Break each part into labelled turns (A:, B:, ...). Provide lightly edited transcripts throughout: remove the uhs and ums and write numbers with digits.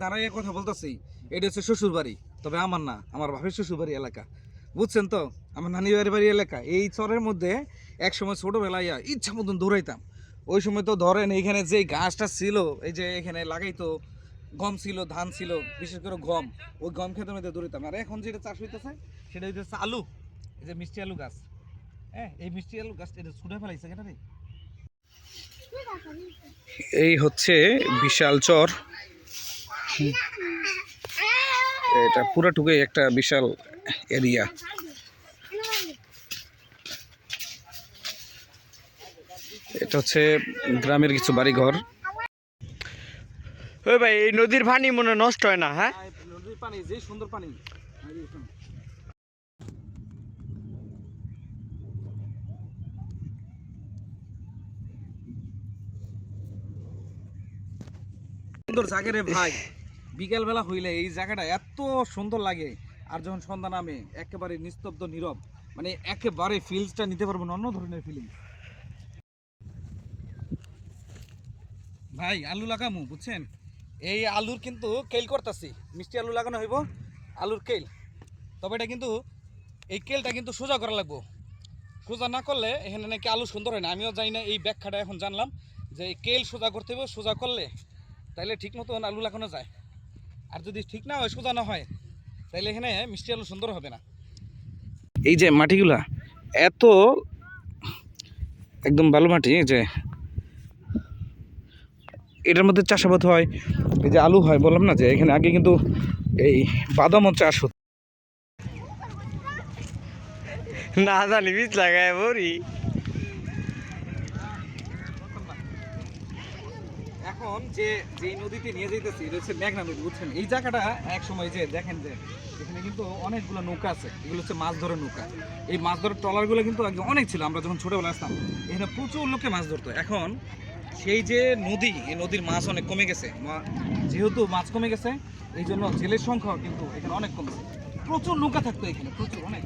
A: দাঁড়াইয়া কথা বলতেছি, এটা হচ্ছে শ্বশুর বাড়ি, তবে আমার না, আমার বাপের শ্বশুর বাড়ি এলাকা, বুঝছেন তো? আমার নানি বাড়ি এলাকা। এই চরের মধ্যে এক সময় ছোটবেলায় ইচ্ছা মতন দৌড়াইতাম। ওই সময় তো ধরেন এইখানে যে গাছটা ছিল, এই যে এখানে লাগাইতো, গম ছিল, ধান ছিল, বিশেষ করে গম, ওই গম খেতের মধ্যে দৌড়াইতাম। আর এখন যেটা চাষ হইতেছে সেটা হইতেছে আলু, এই যে মিষ্টি আলু গাছ। হ্যাঁ, এই মিষ্টি আলু গাছটা এটা ছুটে ফেলাইছে কেন রে? এই হচ্ছে বিশাল চর, এটা পুরাটুকুই একটা বিশাল এরিয়া। এটা হচ্ছে গ্রামের কিছু বাড়িঘর।
B: ওই ভাই, এই নদীর পানি মনে নষ্ট হয় না? হ্যাঁ,
A: নদীর পানি যে সুন্দর পানি। সুন্দর জায়গা রে ভাই, বিকেল বেলা হইলে এই জায়গাটা এত সুন্দর লাগে। আর যখন সন্ধ্যা নামে একেবারে নিস্তব্ধ নীরব, মানে একেবারে ফিলসটা নিতে পারবো না, অন্য ধরনের ফিলিংস। ভাই আলু লাগামু, বুঝছেন? এই আলুর কিন্তু কেল করতেছি, মিষ্টি আলু লাগানো হইব, আলুর কেল। তবে এটা কিন্তু এই কেলটা কিন্তু সোজা করা লাগবো। সোজা না করলে এখানে নাকি আলু সুন্দর হয় না। আমিও জানি না, এই ব্যাখ্যাটা এখন জানলাম যে এই কেল সোজা করতে হবে, সোজা করলে তাইলে ঠিক মতন আলু লাগানো যায়। আর যদি ঠিক না হয়, সোজা না হয়, তাইলে এখানে মিষ্টি আলু সুন্দর হবে না। এই যে মাটিগুলা এত একদম ভালো মাটি, যে এটার মধ্যে চাষাবাদ হয়, এই যে আলু হয়, বললাম না যে এখানে আগে কিন্তু এই বাদামও চাষ হতো।
B: না জানি বীজ লাগায় বড়ি।
A: এখন যে যে নদীতে নিয়ে যাইতেছি এটা হচ্ছে মেঘনা নদী, বুঝছেন? এই জায়গাটা এক সময় যে দেখেন যে এখানে কিন্তু অনেকগুলো নৌকা আছে, এগুলো হচ্ছে মাছ ধরার নৌকা। এই মাছ ধরার ট্রলারগুলো কিন্তু আগে অনেক ছিল, আমরা যখন ছোটবেলা আসতাম এখানে প্রচুর লোকে মাছ ধরতো। এখন সেই যে নদী, এই নদীর মাছ অনেক কমে গেছে। যেহেতু মাছ কমে গেছে, এই জন্য জেলের সংখ্যা কিন্তু এখানে অনেক কমেছে। প্রচুর নৌকা থাকতো এখানে, প্রচুর, অনেক।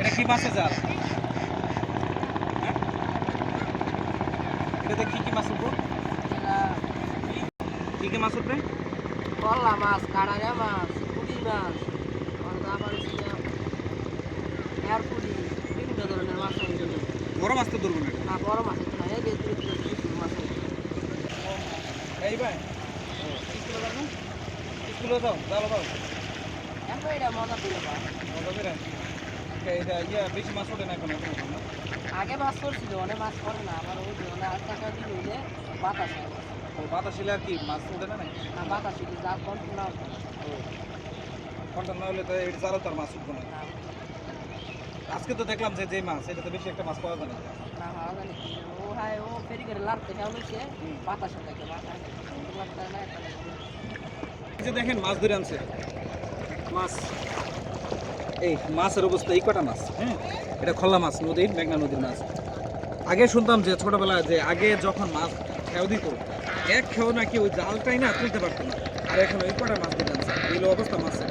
A: এটা কি মাছের জাল? এটাতে কি কি মাছ উঠবো? কি কি মাছ উঠবে?
C: কলা মাছ, কাড়াইয়া মাছ, পুঁটি মাছ, তারপর এয়ারপুরি, বিভিন্ন ধরনের মাছ হয়।
A: বড় মাছ তো ধরবো না।
C: না, বড় মাছ না, এই যে মাছ।
A: এই ভাই স্কুলে যাও, যাও যাও।
C: এখন এটা মজা করে পাওয়া।
A: মজা করে এটা বেশি মাছ ওঠে না এখন, এখন না?
C: আগে মাছ পড়ছিল, অনেক মাছ পড়ে না। আমার ওই মানে 8 টাকা দিল হইলে বাতাস হয়।
A: ও বাতাস হলে আর কি মাছ ওঠে না?
C: না, বাতাস হইলে যা কন্ট্রোল না
A: কন্ট্রোল না হলে তো এটা জালো তার মাছ উঠবো না। আজকে তো দেখলাম যে যে মাছ, এটা তো বেশি একটা মাছ পাওয়া যায় না।
C: না, হওয়া জানি ও হায়, ও ফেরি করে লাভতে খেয়াল হয়েছে, বাতাসে থাকে, বাতাস লাগতে না।
A: এই যে দেখেন মাছ ধরে আনছে, মাছ, এই মাছের অবস্থা, এই কটা মাছ, হ্যাঁ, এটা খোলা মাছ, নদীর, মেঘনা নদীর মাছ। আগে শুনতাম যে ছোটবেলায় যে আগে যখন মাছ খেয়াও দিত, এক খেয়াও নাকি ওই জালটাই না তুলতে পারতো না। আর এখন ওই কটা মাছ ধরে আনছে, এই অবস্থা মাছের।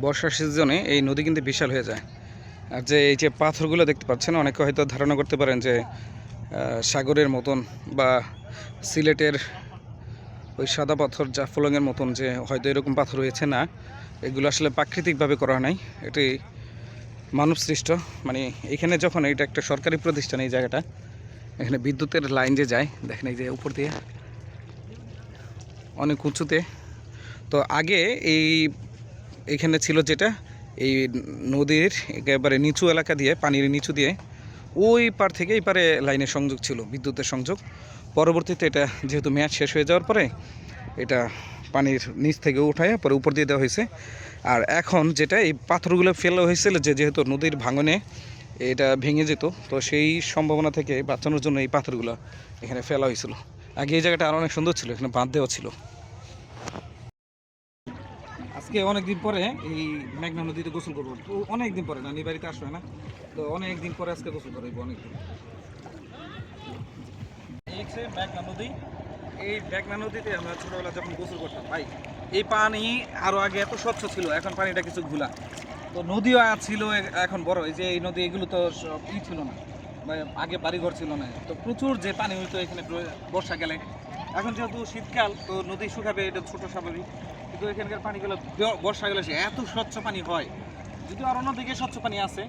A: বর্ষার সিজনে এই নদী কিন্তু বিশাল হয়ে যায়। আর যে এই যে পাথরগুলো দেখতে পাচ্ছেন, অনেকে হয়তো ধারণা করতে পারেন যে সাগরের মতন বা সিলেটের ওই সাদা পাথর জাফলংয়ের মতন যে হয়তো এরকম পাথর হয়েছে, না, এগুলো আসলে প্রাকৃতিকভাবে করা নাই, এটি মানব সৃষ্ট। মানে এখানে যখন এটা একটা সরকারি প্রতিষ্ঠান, এই জায়গাটা, এখানে বিদ্যুতের লাইন যে যায়, দেখেন এই যে উপর দিয়ে অনেক উঁচুতে। তো আগে এইখানে ছিল যেটা, এই নদীর একেবারে নিচু এলাকা দিয়ে, পানির নিচু দিয়ে ওই পার থেকে এই পারে লাইনের সংযোগ ছিল, বিদ্যুতের সংযোগ। পরবর্তীতে এটা যেহেতু মেয়াদ শেষ হয়ে যাওয়ার পরে এটা পানির নিচ থেকে উঠায় পরে উপর দিয়ে দেওয়া হয়েছে। আর এখন যেটা, এই পাথরগুলো ফেলা হয়েছিল যে যেহেতু নদীর ভাঙনে এটা ভেঙে যেত, তো সেই সম্ভাবনা থেকে বাঁচানোর জন্য এই পাথরগুলো এখানে ফেলা হয়েছিল। আগে এই জায়গাটা আরও অনেক সুন্দর ছিল, এখানে বাঁধ দেওয়া ছিল। আজকে অনেকদিন পরে এই মেঘনা নদীতে গোসল করবো, অনেকদিন পরে, নানি বাড়িতে আসবে না তো, অনেকদিন পরে আজকে গোসল করবো, অনেকদিন। এই হচ্ছে মেঘনা নদী। এই মেঘনা নদীতে আমরা ছোটবেলা যখন গোসল করতাম ভাই, এই পানি আরো আগে এত স্বচ্ছ ছিল, এখন পানিটা কিছু ঘোলা। তো নদীও ছিল এখন বড়, এই যে এই নদী এগুলো তো সব ছিল না, আগে বাড়িঘর ছিল না, তো প্রচুর যে পানি হইতো এখানে বর্ষাকালে। এখন যেহেতু শীতকাল তো নদী শুকাবে, এটা ছোট স্বাভাবিক, কিন্তু এখানকার পানিগুলো বর্ষাকালে এত স্বচ্ছ পানি হয়, যদিও আর অন্যদিকে স্বচ্ছ পানি আছে,